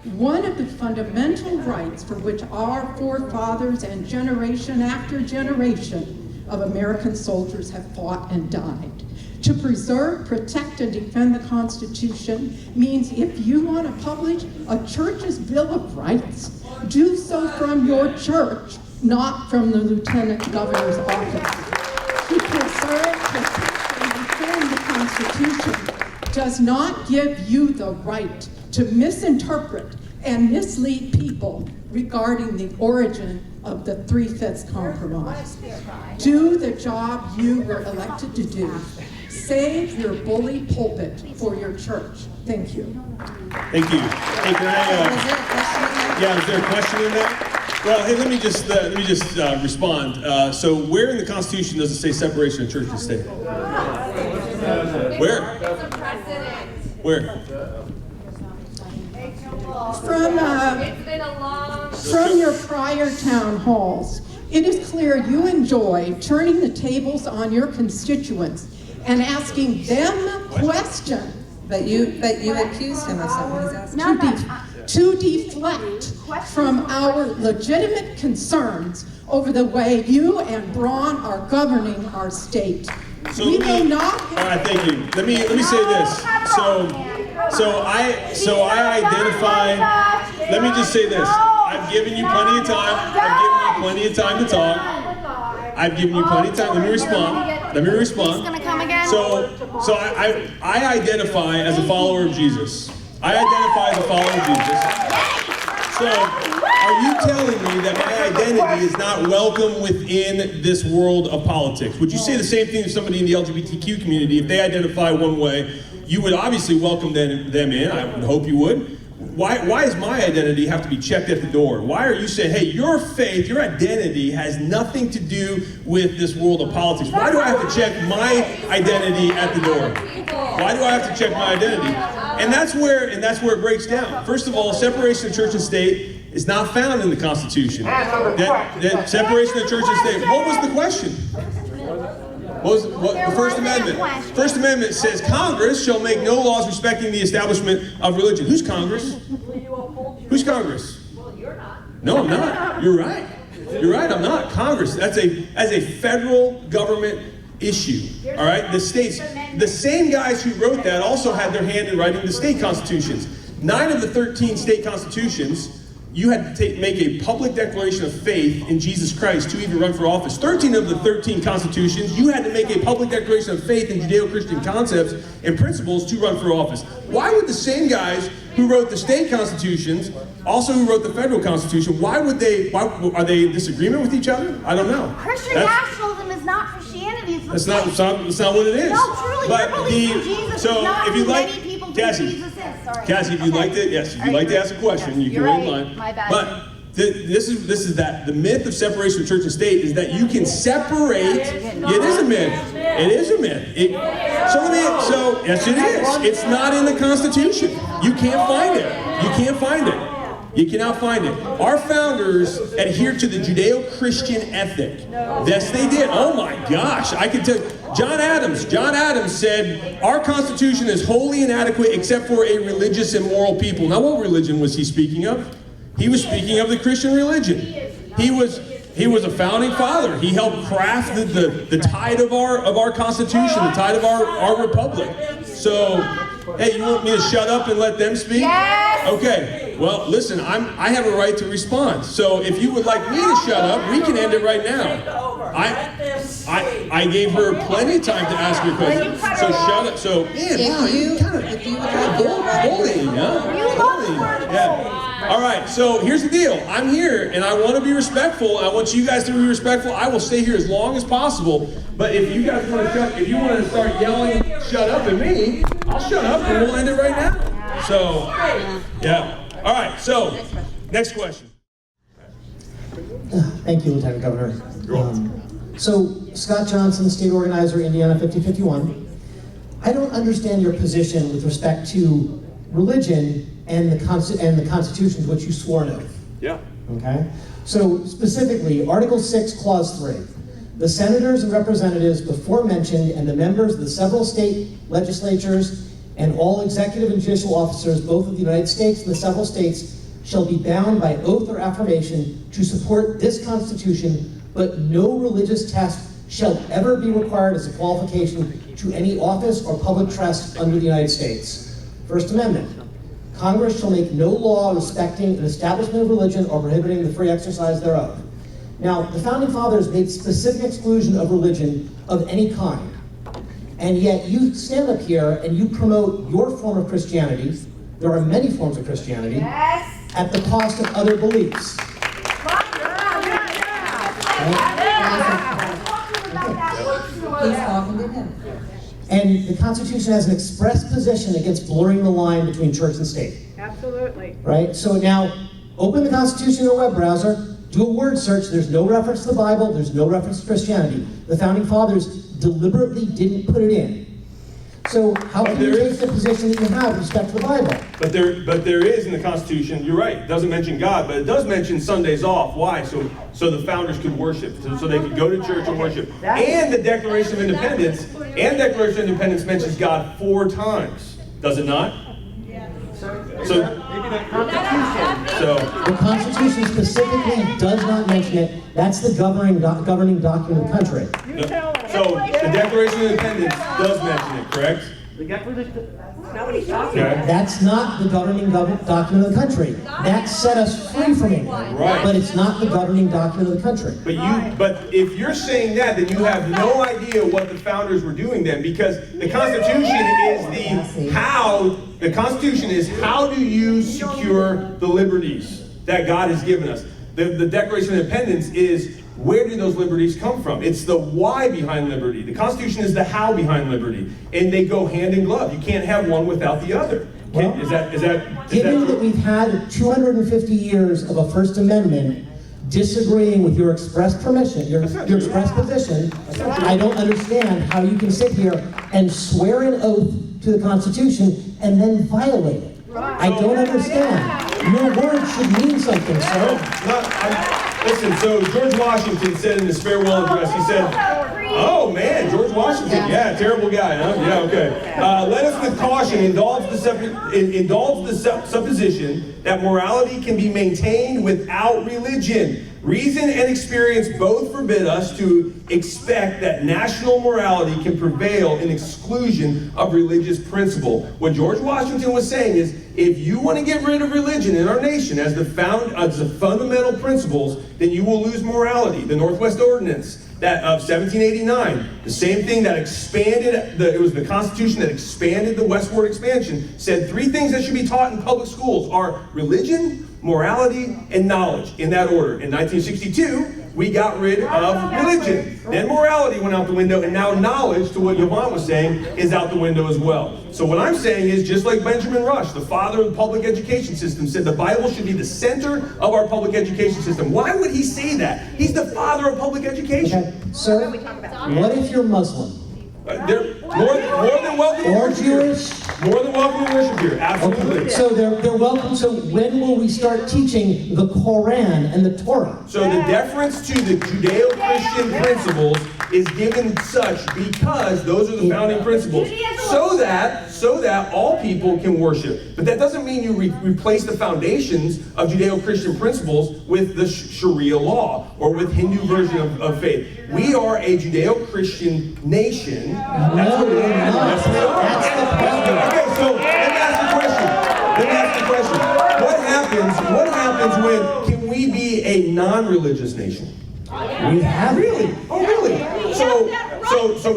one of the fundamental rights for which our forefathers and generation after generation of American soldiers have fought and died. To preserve, protect, and defend the Constitution means if you want to publish a church's Bill of Rights, do so from your church, not from the Lieutenant Governor's office. To preserve, protect, and defend the Constitution does not give you the right to misinterpret and mislead people regarding the origin of the 3/5 compromise. Do the job you were elected to do. Save your bully pulpit for your church. Thank you. Thank you. Hey, can I, is there a question in that? Well, hey, let me just respond. So where in the Constitution does it say separation of church and state? Where? It's a precedent. Where? From your prior town halls, it is clear you enjoy turning the tables on your constituents and asking them questions. But you accused him of something. He's asking. To deflect from our legitimate concerns over the way you and Braun are governing our state. So all right, thank you. Let me say this. So I identified. Let me just say this. I've given you plenty of time. I've given you plenty of time to talk. I've given you plenty of time. Let me respond. He's gonna come again. So I identify as a follower of Jesus. I identify as a follower of Jesus. So are you telling me that my identity is not welcome within this world of politics? Would you say the same thing to somebody in the LGBTQ community? If they identify one way, you would obviously welcome them in. I would hope you would. Why does my identity have to be checked at the door? Why are you saying, hey, your faith, your identity has nothing to do with this world of politics? Why do I have to check my identity at the door? Why do I have to check my identity? And that's where it breaks down. First of all, separation of church and state is not found in the Constitution. That separation of church and state. What was the question? What the First Amendment? First Amendment says Congress shall make no laws respecting the establishment of religion. Who's Congress? Who's Congress? Well, you're not. No, I'm not. You're right. You're right. I'm not. Congress. That's a federal government issue. All right. The states. The same guys who wrote that also had their hand in writing the state constitutions. 9 of the 13 state constitutions, you had to make a public declaration of faith in Jesus Christ to even run for office. 13 of the 13 constitutions, you had to make a public declaration of faith in Judeo-Christian concepts and principles to run for office. Why would the same guys who wrote the state constitutions, also who wrote the federal constitution, are they in disagreement with each other? I don't know. Christian nationalism is not Christianity. That's not what it is. No, truly, but your belief in Jesus is not who many people think Jesus is. Sorry. Cassie, if you'd like to ask a question, you can wait in line. My bad. But this is that the myth of separation of church and state is that you can separate. It is a myth. It is a myth. Yes, it is. It's not in the Constitution. You can't find it. You cannot find it. Our founders adhered to the Judeo-Christian ethic. Yes, they did. Oh my gosh, I can tell. John Adams said, our Constitution is wholly inadequate except for a religious and moral people. Now, what religion was he speaking of? He was speaking of the Christian religion. He was a founding father. He helped craft the tide of our Constitution, the tide of our republic. So, hey, you want me to shut up and let them speak? Yes! Okay. Well, listen, I have a right to respond. So if you would like me to shut up, we can end it right now. I gave her plenty of time to ask her question. So shut up. So, man, wow, you kind of bullying, huh? Yeah. All right, so here's the deal. I'm here, and I want to be respectful. I want you guys to be respectful. I will stay here as long as possible. But if you guys want to start yelling, shut up at me, I'll shut up, and we'll end it right now. So, yeah. All right, so next question. Thank you, Lieutenant Governor. So, Scott Johnson, state organizer, Indiana 5051. I don't understand your position with respect to religion and the Constitution to which you swore an oath. Yeah. Okay? So, specifically, Article 6, Clause 3. The senators and representatives before mentioned and the members of the several state legislatures and all executive and judicial officers, both of the United States and the several states, shall be bound by oath or affirmation to support this Constitution, but no religious test shall ever be required as a qualification to any office or public trust under the United States. First Amendment. Congress shall make no law respecting an establishment of religion or prohibiting the free exercise thereof. Now, the Founding Fathers made specific exclusion of religion of any kind. And yet you stand up here and you promote your form of Christianity. There are many forms of Christianity. Yes. At the cost of other beliefs. He's talking to him. And the Constitution has an express position against blurring the line between church and state. Absolutely. Right? So now, open the Constitution in a web browser, do a word search. There's no reference to the Bible. There's no reference to Christianity. The Founding Fathers deliberately didn't put it in. So how can you take the position that you have with respect to the Bible? But there is in the Constitution, you're right, it doesn't mention God, but it does mention Sundays off. Why? So the founders could worship, so they could go to church and worship. And the Declaration of Independence mentions God 4 times. Does it not? So Maybe the Constitution. The Constitution specifically does not mention it. That's the governing document of the country. So the Declaration of Independence does mention it, correct? Okay. That's not the governing document of the country. That set us free from England. Right. But it's not the governing document of the country. But if you're saying that, then you have no idea what the founders were doing then, because the Constitution is the Constitution is how do you secure the liberties that God has given us. The Declaration of Independence is where do those liberties come from? It's the why behind liberty. The Constitution is the how behind liberty, and they go hand in glove. You can't have one without the other. Well, given that we've had 250 years of a First Amendment disagreeing with your express permission, your express position, I don't understand how you can sit here and swear an oath to the Constitution and then violate it. I don't understand. Your words should mean something, sir. Listen, so George Washington said in his farewell address, he said, oh man, George Washington, yeah, terrible guy, huh? Yeah, okay. Let us with caution indulge the supposition that morality can be maintained without religion. Reason and experience both forbid us to expect that national morality can prevail in exclusion of religious principle. What George Washington was saying is, if you want to get rid of religion in our nation as the fundamental principles, then you will lose morality. The Northwest Ordinance that of 1789, the same thing that expanded, it was the Constitution that expanded the westward expansion, said 3 things that should be taught in public schools are religion, morality, and knowledge, in that order. In 1962, we got rid of religion. Then morality went out the window, and now knowledge, to what Yvonne was saying, is out the window as well. So what I'm saying is, just like Benjamin Rush, the father of the public education system, said the Bible should be the center of our public education system. Why would he say that? He's the father of public education. Okay, sir, what if you're Muslim? They're more than welcome to Or worship here. Jewish? More than welcome to worship here, absolutely. Okay, so they're welcome. So when will we start teaching the Quran and the Torah? So the deference to the Judeo-Christian principles is given such because those are the founding principles, so that all people can worship. But that doesn't mean you replace the foundations of Judeo-Christian principles with the Sharia law or with Hindu version of faith. We are a Judeo-Christian nation. No, we're not. That's the problem. Okay, so let me ask the question. What happens when, can we be a non-religious nation? We have Really? Oh, really? So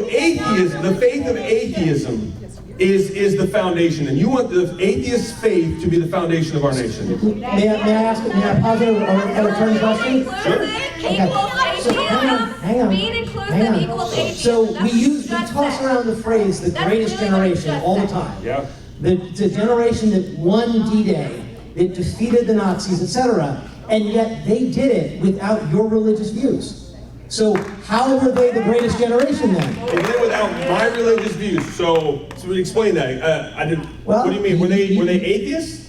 atheism, the faith of atheism is the foundation, and you want the atheist faith to be the foundation of our nation. May I pause a return question? Sure. So hang on. So we toss around the phrase "the greatest generation" all the time. Yeah. The generation that won D-Day, that defeated the Nazis, etc. And yet they did it without your religious views. So how were they the greatest generation then? They did it without my religious views. So explain that. I didn't. Well, what do you mean? Were they atheists?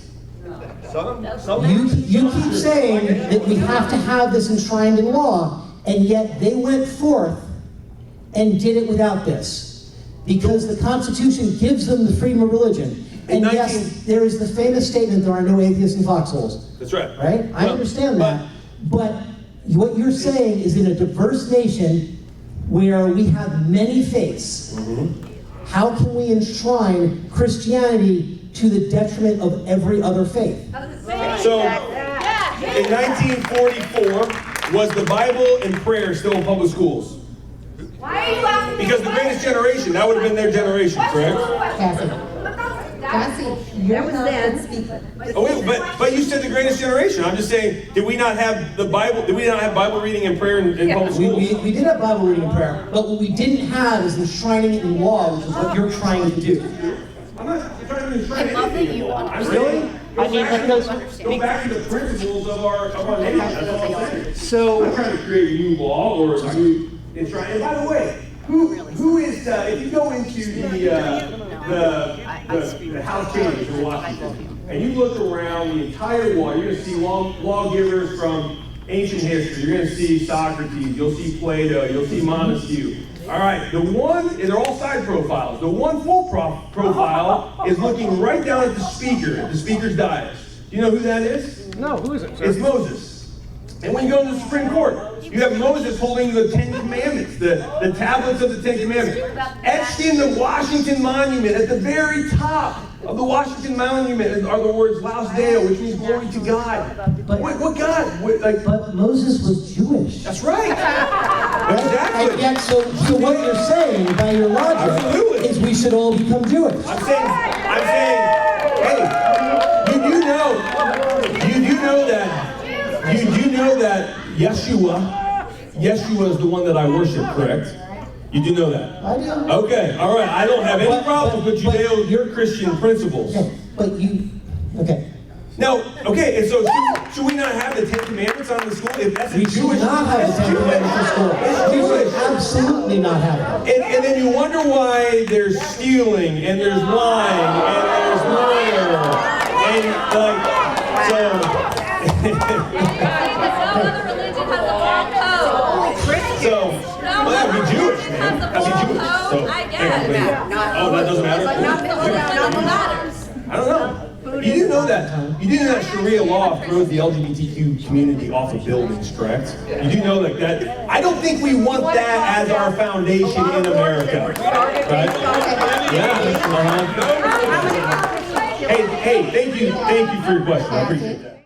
You keep saying that we have to have this enshrined in law, and yet they went forth and did it without this. because the Constitution gives them the freedom of religion. And yes, there is the famous statement, there are no atheists in foxholes. That's right. Right? I understand that. But what you're saying is in a diverse nation where we have many faiths, how can we enshrine Christianity to the detriment of every other faith? So, in 1944, was the Bible and prayer still in public schools? Why are you asking me? Because the greatest generation, that would have been their generation, correct? Cassie, you're not speaking. Oh, wait, but you said the greatest generation. I'm just saying, did we not have the Bible? Did we not have Bible reading and prayer in public schools? We did have Bible reading and prayer, but what we didn't have is enshrining it in law, which is what you're trying to do. I'm not trying to enshrine anything in law. I'm Really? saying, go back to the principles of our nation. That's all I'm saying. So, I'm trying to create a new law or a new enshrine. And by the way, who is if you go into the House chambers in Washington and you look around the entire wall, you're going to see lawgivers from ancient history. You're going to see Socrates. You'll see Plato. You'll see Montesquieu. All right, they're all side profiles. The one full profile is looking right down at the speaker's dais. Do you know who that is? no, who is it, sir? It's Moses. And when you go to the Supreme Court, you have Moses holding the Ten Commandments, the tablets of the Ten Commandments. Etched in the Washington Monument, at the very top of the Washington Monument are the words Laus Deo, which means glory to God. But, What God? but Moses was Jewish. That's right. Exactly. And yet, so what you're saying, by your logic, Absolutely. is we should all become Jewish. I'm saying, hey, you do know that Yeshua is the one that I worship, correct? You do know that? I do. Okay, all right. I don't have any problems with Judeo-Christian principles. Okay, but okay. Now, okay, and so should we not have the Ten Commandments on the school? If that's We should not have the Ten Commandments in school. It's We should Jewish. absolutely not have them. And then you wonder why there's stealing and there's lying and there's murder and well, that'd be Jewish, man. That'd be Jewish. So, oh, that doesn't matter. I don't know. You do know that. You do know that Sharia law throws the LGBTQ community off of buildings, correct? You do know that. I don't think we want that as our foundation in America, right? Yeah. Hey, thank you for your question. I appreciate that.